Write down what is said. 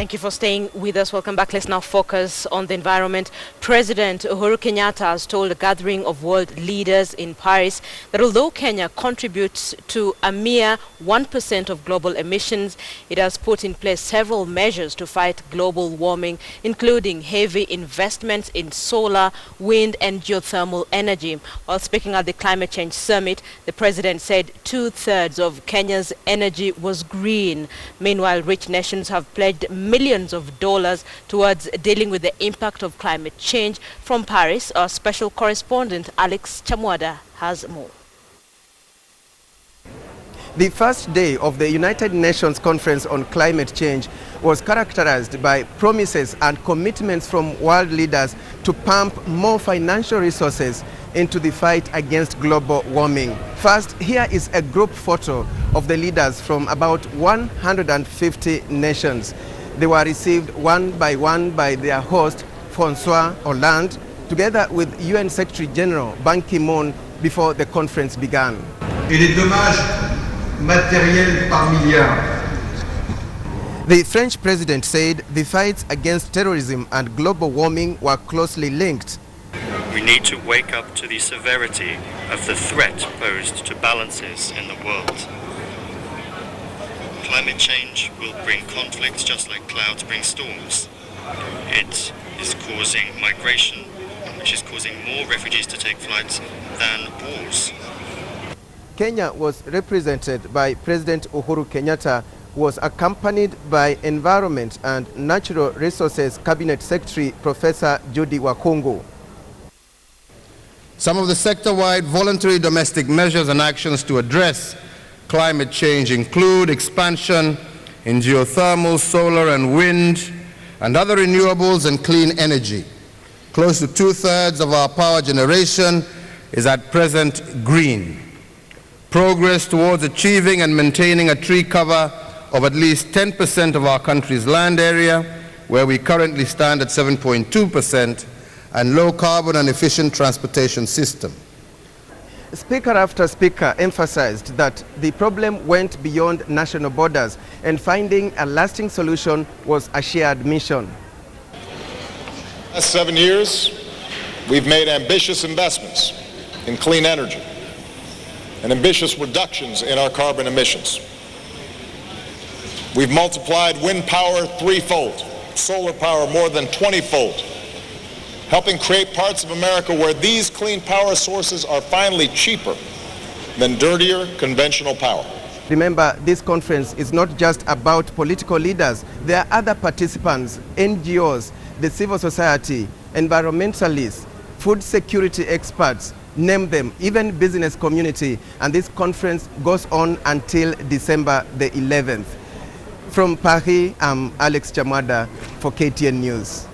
Thank you for staying with us. Welcome back. Let's now focus on the environment. President Uhuru Kenyatta has told a gathering of world leaders in Paris that although Kenya contributes to a mere 1% of global emissions, it has put in place several measures to fight global warming, including heavy investments in solar, wind and geothermal energy. While speaking at the Climate Change Summit, the president said 2/3 of Kenya's energy was green. Meanwhile, rich nations have pledged millions of dollars towards dealing with the impact of climate change. From Paris, our special correspondent Alex Chamwada has more. The first day of the United Nations Conference on Climate Change was characterized by promises and commitments from world leaders to pump more financial resources into the fight against global warming. First, here is a group photo of the leaders from about 150 nations. They were received one by their host, François Hollande, together with UN Secretary General Ban Ki-moon before the conference began. Et les dommages matériels par milliards. The French president said the fights against terrorism and global warming were closely linked. We need to wake up to the severity of the threat posed to balances in the world. Climate change will bring conflicts just like clouds bring storms. It is causing migration, which is causing more refugees to take flight than wars. Kenya was represented by President Uhuru Kenyatta, who was accompanied by Environment and Natural Resources Cabinet Secretary Professor Judy Wakungu. Some of the sector-wide voluntary domestic measures and actions to address climate change include expansion in geothermal, solar and wind, and other renewables and clean energy. Close to 2/3 of our power generation is at present green. Progress towards achieving and maintaining a tree cover of at least 10% of our country's land area, where we currently stand at 7.2%, and low carbon and efficient transportation system. Speaker after speaker emphasized that the problem went beyond national borders and finding a lasting solution was a shared mission. Last 7 years, we've made ambitious investments in clean energy and ambitious reductions in our carbon emissions. We've multiplied wind power 3-fold, solar power more than 20-fold, helping create parts of America where these clean power sources are finally cheaper than dirtier conventional power. Remember, this conference is not just about political leaders. There are other participants, NGOs, the civil society, environmentalists, food security experts, name them, even business community. And this conference goes on until December the 11th. From Paris, I'm Alex Chamwada for KTN News.